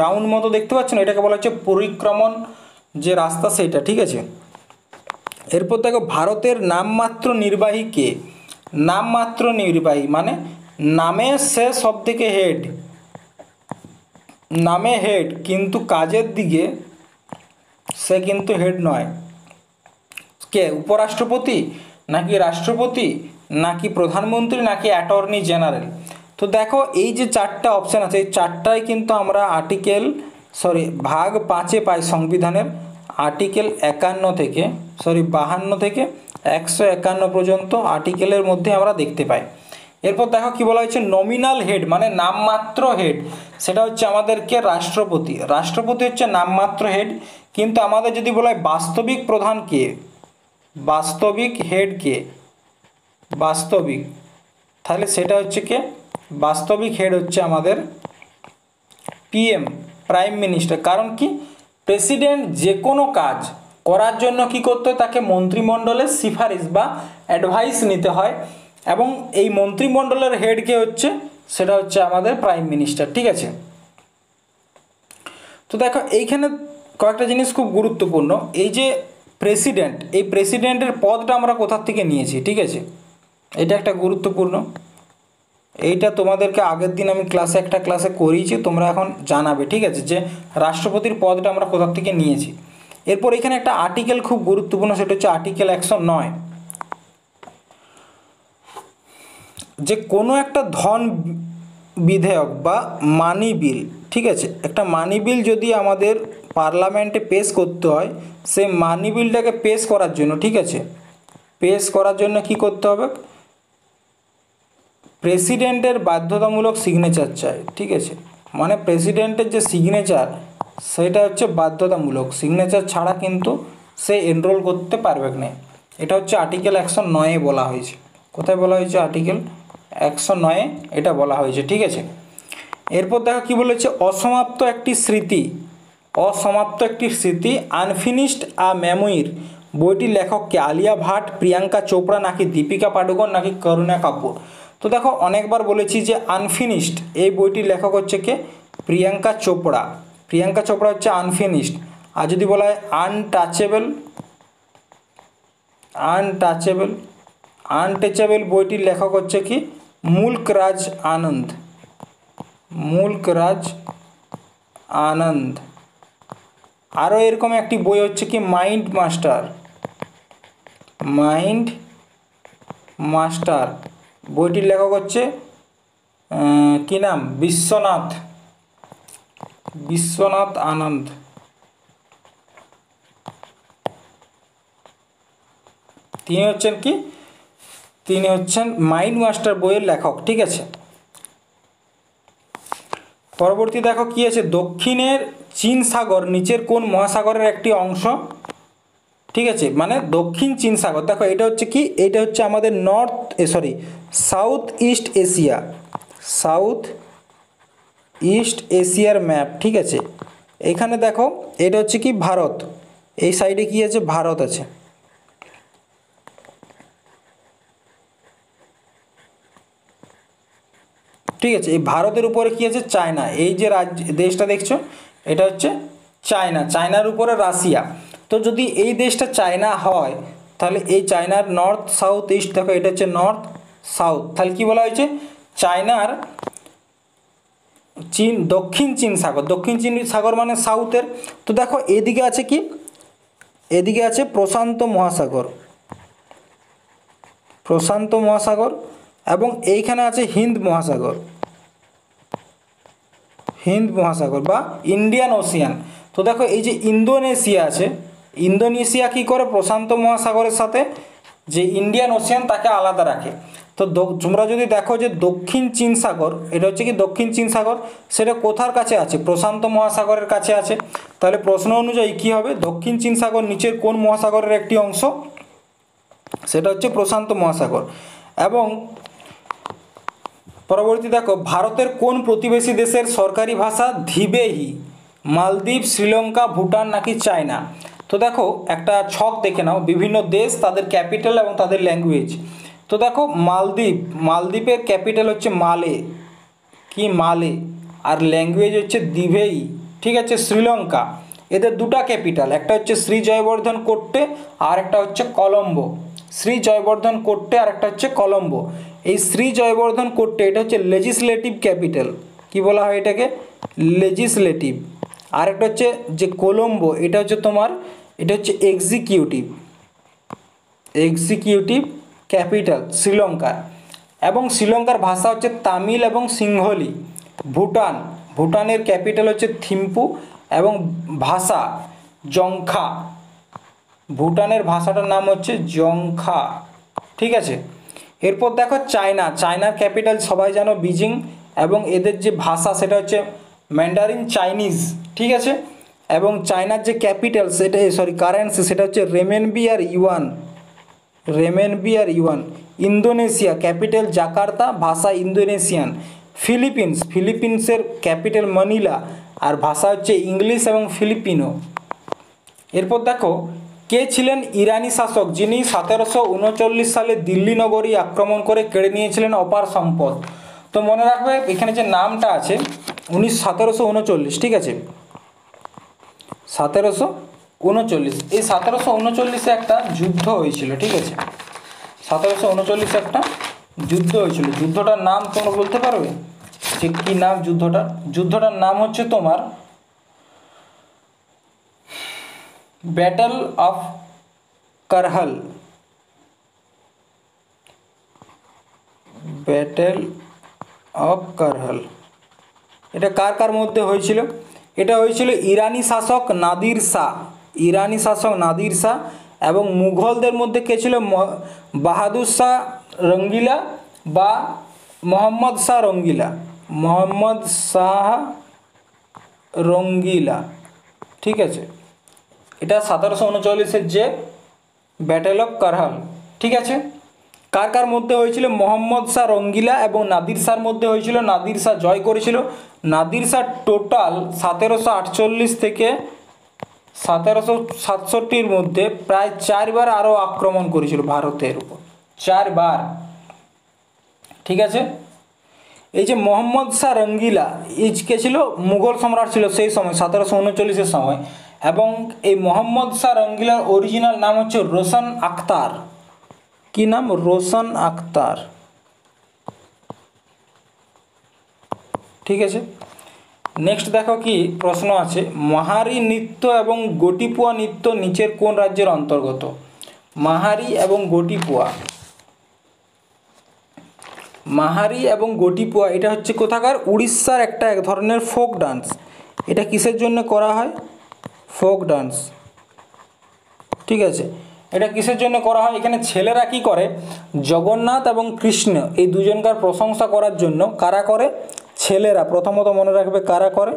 রাউন্ড মতো দেখতে পাচ্ছ না, এটাকে বলা হচ্ছে পরিক্রমণ যে রাস্তা সেটা, ঠিক আছে। এরপর দেখো ভারতের নামমাত্র নির্বাহী কে, নামমাত্র নির্বাহী মানে নামে সে সব থেকে হেড, নামে হেড কিন্তু কাজের দিকে সে কিন্তু হেড নয়। কে, উপরাষ্ট্রপতি নাকি রাষ্ট্রপতি নাকি প্রধানমন্ত্রী নাকি অ্যাটর্নি জেনারেল। তো দেখো এই যে 4টা অপশান আছে, এই 4টাই কিন্তু আমরা ভাগ 5-এ পাই সংবিধানের। আর্টিকেল 52 থেকে 151 পর্যন্ত আর্টিকেলের মধ্যে আমরা দেখতে পাই। এরপর দেখো কি বলা হয়েছে, নমিনাল হেড মানে নামমাত্র হেড, সেটা হচ্ছে আমাদেরকে রাষ্ট্রপতি। রাষ্ট্রপতি হচ্ছে নামমাত্র হেড, কিন্তু আমাদের যদি বলা হয় বাস্তবিক প্রধান কে, বাস্তবিক হেড কে, বাস্তবিক, তাহলে সেটা হচ্ছে কে, বাস্তবিক হেড হচ্ছে আমাদের পিএম, প্রাইম মিনিস্টার। কারণ কি, প্রেসিডেন্ট যে কোনো কাজ করার জন্য কি করতে হয়, তাকে মন্ত্রিমণ্ডলের সিফারিশ বা অ্যাডভাইস নিতে হয়, এবং এই মন্ত্রিমণ্ডলের হেড কে হচ্ছে, সেটা হচ্ছে আমাদের প্রাইম মিনিস্টার। ঠিক আছে, তো দেখো এইখানে কয়েকটা জিনিস খুব গুরুত্বপূর্ণ। এই যে প্রেসিডেন্ট, এই প্রেসিডেন্টের পদটা আমরা কোথা থেকে নিয়েছি, ঠিক আছে, এটা একটা গুরুত্বপূর্ণ। এইটা তোমাদেরকে আগের দিন আমি একটা ক্লাসে করিয়েছি, তোমরা এখন জানাবে, ঠিক আছে, যে রাষ্ট্রপতির পদটা আমরা কোথা থেকে নিয়েছি। এরপর এখানে একটা আর্টিকেল খুব গুরুত্বপূর্ণ, সেটা হচ্ছে আর্টিকেল 109, যে কোনো একটা ধন বিধেয়ক বা মানি বিল, ঠিক আছে, একটা মানি বিল যদি আমাদের পার্লামেন্টে পেশ করতে হয়, সেই মানি বিলটাকে পেশ করার জন্য, ঠিক আছে, পেশ করার জন্য কি করতে হবে, প্রেসিডেন্টের বাধ্যতামূলক সিগনেচার চাই। ঠিক আছে, মানে প্রেসিডেন্টের যে সিগনেচার, সেটা হচ্ছে বাধ্যতামূলক, সিগনেচার ছাড়া কিন্তু সে এনরোল করতে পারবে না। এটা হচ্ছে আর্টিকেল 109 বলা হয়েছে। কোথায় বলা হয়েছে, আর্টিকেল 109 এটা বলা হয়েছে। ঠিক আছে, এরপর দেখো কি বলেছে, অসমাপ্ত একটি স্মৃতি, অসমাপ্ত একটি স্মৃতি, আনফিনিশড আ মেমোইর, বইটির লেখককে আলিয়া ভাট, প্রিয়াঙ্কা চোপড়া, নাকি দীপিকা পাডুকোন, নাকি করুণা কাপুর। তো দেখো অনেকবার বলেছি যে আনফিনিশড, এই বইটির লেখক হচ্ছে কে, প্রিয়াঙ্কা চোপড়া। প্রিয়াঙ্কা চোপড়া হচ্ছে আনফিনিশড। আর যদি বলা হয় আনটাচেবল, আনটাচেবল, আনটাচেবল বইটির লেখক হচ্ছে কি, মুল্করাজ আনন্দ, মুল্করাজ আনন্দ। আরও এরকম একটি বই হচ্ছে কি, মাইন্ড মাস্টার, মাইন্ড মাস্টার, বইটির লেখক হচ্ছে কি নাম, বিশ্বনাথ, বিশ্বনাথ আনন্দ। তিনি হচ্ছেন কি, তিনি হচ্ছেন মাইন্ড মাস্টার বইয়ের লেখক। ঠিক আছে, পরবর্তী দেখো কি আছে, দক্ষিণের চীন সাগর নিচের কোন মহাসাগরের একটি অংশ। ঠিক আছে, মানে দক্ষিণ চীন সাগর, দেখো এটা হচ্ছে কি, এটা হচ্ছে আমাদের south east Asia, south east এশিয়ার ম্যাপ। ঠিক আছে, এখানে দেখো এটা হচ্ছে কি ভারত, এই সাইডে কি আছে, ভারত আছে। ঠিক আছে, এই ভারতের উপরে কি আছে, চায়না, এই যে দেশটা দেখছো এটা হচ্ছে চায়না, চায়নার উপরে রাশিয়া। তো যদি এই দেশটা চায়না হয়, তাহলে এই চায়নার নর্থ সাউথ ইস্ট, দেখো এটা হচ্ছে নর্থ সাউথ, তাহলে কি বলা হয়েছে, চায়নার দক্ষিণ চীন সাগর, দক্ষিণ চীন সাগর মানে সাউথের। তো দেখো এদিকে আছে কি, এদিকে আছে প্রশান্ত মহাসাগর, প্রশান্ত মহাসাগর, এবং এইখানে আছে হিন্দ মহাসাগর, হিন্দ মহাসাগর বা ইন্ডিয়ান ওশিয়ান। তো দেখো এই যে ইন্দোনেশিয়া আছে, ইন্দোনেশিয়া কি করে, প্রশান্ত মহাসাগরের সাথে যে ইন্ডিয়ান ওশিয়ান তাকে আলাদা রাখে। তো তোমরা যদি দেখো যে দক্ষিণ চীন সাগর, এটা হচ্ছে কি দক্ষিণ চীন সাগর, সেটা কোথার কাছে আছে, প্রশান্ত মহাসাগরের কাছে আছে। তাহলে প্রশ্ন অনুযায়ী কি হবে, দক্ষিণ চীন সাগর নিচের কোন মহাসাগরের একটি অংশ, সেটা হচ্ছে প্রশান্ত মহাসাগর। এবং পরবর্তী দেখো, ভারতের কোন প্রতিবেশী দেশের সরকারি ভাষা ধিবেহি, মালদ্বীপ, শ্রীলঙ্কা, ভুটান, নাকি চায়না। তো দেখো একটা ছক দেখে নাও, বিভিন্ন দেশ, তাদের ক্যাপিটাল এবং তাদের ল্যাঙ্গুয়েজ। তো দেখো মালদ্বীপ, মালদ্বীপের ক্যাপিটাল হচ্ছে মালে, কি মালে, আর ল্যাঙ্গুয়েজ হচ্ছে দিভেই। ঠিক আছে, শ্রীলঙ্কা, এদের দুটা ক্যাপিটাল, একটা হচ্ছে শ্রী জয়বর্ধন কোট্টে আর একটা হচ্ছে কলম্বো, শ্রী জয়বর্ধন কোট্টে আর একটা হচ্ছে কলম্বো। এই শ্রী জয়বর্ধন কোট্টে এটা হচ্ছে লেজিসলেটিভ ক্যাপিটাল, কি বলা হয় এটাকে, লেজিসলেটিভ। আর একটা হচ্ছে যে কলম্বো, এটা হচ্ছে তোমার, এটা হচ্ছে এক্সিকিউটিভ, এক্সিকিউটিভ ক্যাপিটাল শ্রীলঙ্কার। এবং শ্রীলঙ্কার ভাষা হচ্ছে তামিল এবং সিংহলি। ভুটান, ভুটানের ক্যাপিটাল হচ্ছে থিম্পু এবং ভাষা, জংখা। ভুটানের ভাষাটার নাম হচ্ছে জংখা, ঠিক আছে। এরপর দেখো চায়না, চায়নার ক্যাপিটাল সবাই জানো বিজিং, এবং এদের যে ভাষা সেটা হচ্ছে ম্যান্ডারিন চাইনিজ, ঠিক আছে। এবং চায়নার যে ক্যাপিটাল সেটা কারেন্সি সেটা হচ্ছে রেমেনবি আর ইউয়ান, রেমেনবি আর ইউয়ান। ইন্দোনেশিয়া ক্যাপিটাল জাকার্তা, ভাষা ইন্দোনেশিয়ান। ফিলিপিন্স, ফিলিপিন্সের ক্যাপিটাল মনিলা আর ভাষা হচ্ছে ইংলিশ এবং ফিলিপিনো। এরপর দেখো কে ছিলেন ইরানি শাসক যিনি 1739 সালে দিল্লি নগরী আক্রমণ করে কেড়ে নিয়েছিলেন অপার সম্পদ? তো মনে রাখবে এখানে যে নামটা আছে 1739, ঠিক আছে, 1739। এই 1739-এ একটা যুদ্ধ হয়েছিল, ঠিক আছে, 1739-এ একটা যুদ্ধ হয়েছিল। যুদ্ধটার নাম তোমরা বলতে পারবে যে কী নাম যুদ্ধটার? যুদ্ধটার নাম হচ্ছে তোমার battle of Karhal, battle of Karhal. এটা কার কার মধ্যে হয়েছিল? এটা হয়েছিল ইরানি শাসক নাদির শাহ, ইরানি শাসক নাদির শাহ এবং মুঘলদের মধ্যে কে ছিল? বাহাদুর শাহ রঙ্গিলা বা মোহাম্মদ শাহ রঙ্গিলা, মোহাম্মদ শাহ রঙ্গিলা, ঠিক আছে। এটা 1739-এর যে ব্যাটেল অফ কারহাল, ঠিক আছে। কার কার মধ্যে হয়েছিল? মোহাম্মদ শাহ রঙ্গিলা এবং নাদির শাহর মধ্যে হয়েছিল। নাদির শাহ জয় করেছিল। নাদির শাহ টোটাল 1748 থেকে 1767-র মধ্যে প্রায় 4 বার আরও আক্রমণ করেছিল ভারতের উপর, 4 বার, ঠিক আছে। এই যে মোহাম্মদ শাহ রঙ্গিলা কে ছিল? মুঘল সম্রাট ছিল সেই সময় 1739-এর সময়। এবং এই মোহাম্মদ শাহ রঙ্গিলার অরিজিনাল নাম হচ্ছে রোশন আখতার। কি নাম? রোশন আখতার, ঠিক আছে। নেক্সট দেখো কি প্রশ্ন আছে, মাহারি নৃত্য এবং গোটিপুয়া নৃত্য নিচের কোন রাজ্যের অন্তর্গত? মাহারি এবং গোটিপুয়া, মাহারি এবং গোটিপুয়া এটা হচ্ছে কোথাকার? উড়িষ্যার একটা এক ধরনের ফোক ডান্স। এটা কিসের জন্য করা হয়? ফোক ডান্স, ঠিক আছে। এটা কিসের জন্য করা হয়? এখানে ছেলেরা কি করে? জগন্নাথ এবং কৃষ্ণ এই দুজনকার প্রশংসা করার জন্য কারা করে? ছেলেরা। প্রথমত মনে রাখবে কারা করে?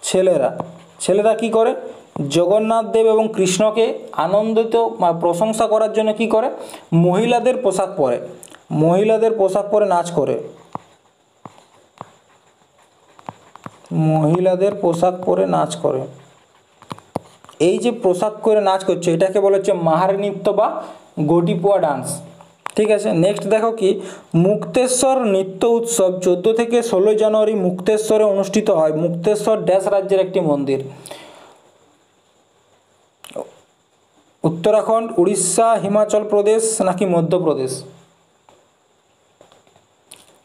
ছেলেরা। ছেলেরা কি করে? জগন্নাথ দেব এবং কৃষ্ণকে আনন্দিত বা প্রশংসা করার জন্য কি করে? মহিলাদের পোশাক পরে, মহিলাদের পোশাক পরে নাচ করে, মহিলাদের পোশাক পরে নাচ করে। এই যে পোশাক করে নাচ করছে এটাকে বলা হচ্ছে মাহারি নৃত্য বা গোটিপুয়া ডান্স, ঠিক আছে। নেক্সট দেখো কি, মুক্তেশ্বর নৃত্য উৎসব 14 থেকে 16 জানুয়ারি মুক্তেশ্বরে অনুষ্ঠিত হয়। মুক্তেশ্বর ড্যাশ রাজ্যের একটি মন্দির? উত্তরাখণ্ড, উড়িষ্যা, হিমাচল প্রদেশ নাকি মধ্যপ্রদেশ?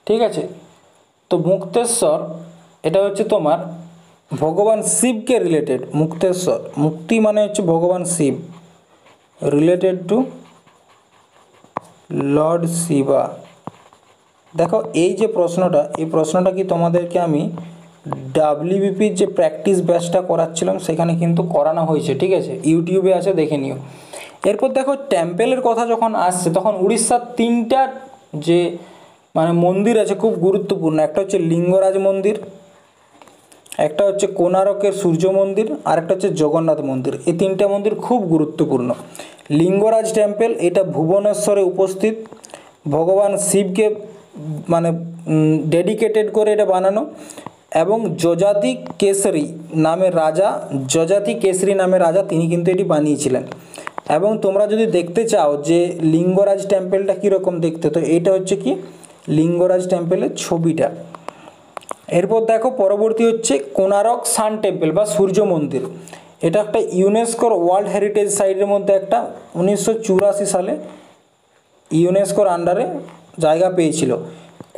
ঠিক আছে। তো মুক্তেশ্বর এটা হচ্ছে তোমার ভগবান শিবকে রিলেটেড। মুক্তেশ্বর, মুক্তি মানে হচ্ছে ভগবান Shiva, related to Lord Shiva. দেখো এই যে প্রশ্নটা, এই প্রশ্নটা কি তোমাদেরকে আমি ডাব্লিউবিপির যে প্র্যাকটিস ব্যাচটা করাচ্ছিলাম সেখানে কিন্তু করানো হয়েছে, ঠিক আছে, ইউটিউবে আছে, দেখে নিও। এরপর দেখো টেম্পেলের কথা যখন আসছে তখন উড়িষ্যার 3টা যে মানে মন্দির আছে খুব গুরুত্বপূর্ণ। একটা হচ্ছে লিঙ্গরাজ মন্দির, একটা হচ্ছে কোণারকের সূর্য মন্দির, আর একটা হচ্ছে জগন্নাথ মন্দির। এই 3টে মন্দির খুব গুরুত্বপূর্ণ। লিঙ্গরাজ টেম্পল এটা ভুবনেশ্বরে উপস্থিত, ভগবান শিবকে মানে ডেডিকেটেড করে এটা বানানো। এবং যজাতি কেশরী নামের রাজা, যজাতি কেশরী নামের রাজা তিনি কিন্তু এটি বানিয়েছিলেন। এবং তোমরা যদি দেখতে চাও যে লিঙ্গরাজ টেম্পলটা কীরকম দেখতে, তো এটা হচ্ছে কি লিঙ্গরাজ টেম্পলের ছবিটা। এরপর দেখো পরবর্তী হচ্ছে কোণারক সান টেম্পল বা সূর্য মন্দির। এটা একটা ইউনেস্কোর ওয়ার্ল্ড হেরিটেজ সাইটের মধ্যে একটা 1984 সালে ইউনেস্কোর আন্ডারে জায়গা পেয়েছিল।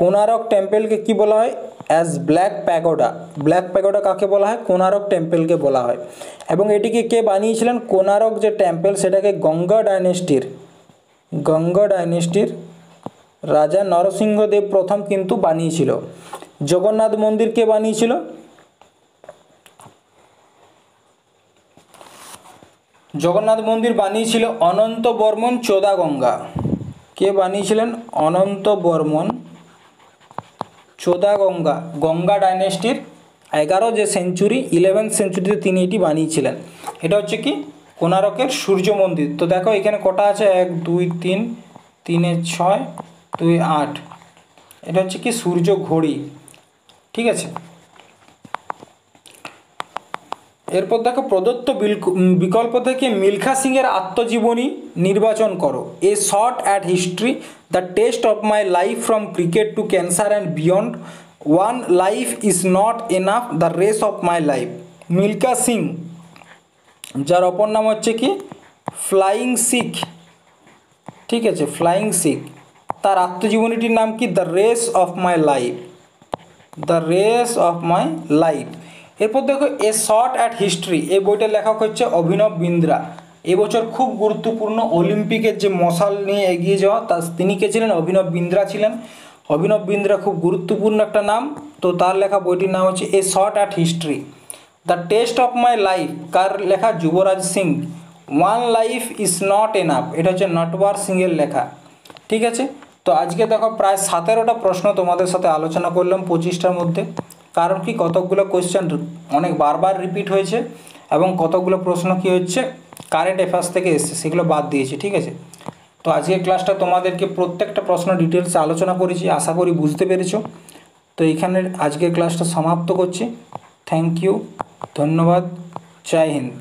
কোণারক টেম্পলকে কি বলা হয়? As black pagoda. Black pagoda কাকে বলা হয়? কোণারক টেম্পলকে বলা হয়। এবং এটিকে কে বানিয়েছিলেন? কোণারক যে টেম্পল সেটাকে গঙ্গা ডাইনেস্টির রাজা নরসিংহদেব প্রথম কিন্তু বানিয়েছিল। জগন্নাথ মন্দির কে বানিয়েছিল? জগন্নাথ মন্দির বানিয়েছিল অনন্ত বর্মন চোদাগঙ্গা। কে বানিয়েছিলেন? অনন্ত বর্মন চোদাগঙ্গা। গঙ্গা ডাইনেস্টির 11 সেঞ্চুরি 11th সেঞ্চুরিতে তিনি এটি বানিয়েছিলেন। এটা হচ্ছে কি কোণারকের সূর্য মন্দির। তো দেখো এখানে কটা আছে, 1 2 3, 3 6 2 8, এটা হচ্ছে কি সূর্য ঘড়ি। ঠিক আছে, এরপর দেখো প্রদত্ত বিকল্প থেকে মিলখা সিংয়ের আত্মজীবনী নির্বাচন করো। এ shot at history, the test of my life from cricket two cancer and beyond, one life is not enough, the race of my life. Milkha Singh, যার অপর নাম হচ্ছে কি ফ্লাইং শিখ। ঠিক আছে, ফ্লাইং শিখ, তার আত্মজীবনীটির নাম কি? The race of my life, the race of my life. এরপর দেখো এ শর্ট অ্যাট হিস্ট্রি, এই বইটার লেখক হচ্ছে অভিনব বিন্দ্রা। এবছর খুব গুরুত্বপূর্ণ অলিম্পিকের যে মশাল নিয়ে এগিয়ে যাওয়া, তিনি কে ছিলেন? অভিনব বিন্দ্রা ছিলেন। অভিনব বিন্দ্রা খুব গুরুত্বপূর্ণ একটা নাম। তো তার লেখা বইটির নাম হচ্ছে a shot at history. The test of my life, কার লেখা? Yuvraj Singh. One life is not enough, এটা হচ্ছে নটওয়ার সিংয়ের লেখা। ঠিক আছে, তো আজকে দেখো প্রায় 17টা প্রশ্ন তোমাদের সাথে আলোচনা করলাম 25টার মধ্যে। কারণ কি কতকগুলো কোয়েশ্চেন অনেক বারবার রিপিট হয়েছে এবং কতকগুলো প্রশ্ন কি হচ্ছে কারেন্ট অ্যাফেয়ার্স থেকে এসছে, সেগুলো বাদ দিয়েছি। ঠিক আছে, তো আজকের ক্লাসটা তোমাদেরকে প্রত্যেকটা প্রশ্ন ডিটেলসে আলোচনা করেছি, আশা করি বুঝতে পেরেছো। তো এইখানে আজকের ক্লাসটা সমাপ্ত করছি। থ্যাংক ইউ, ধন্যবাদ, জয় হিন্দ।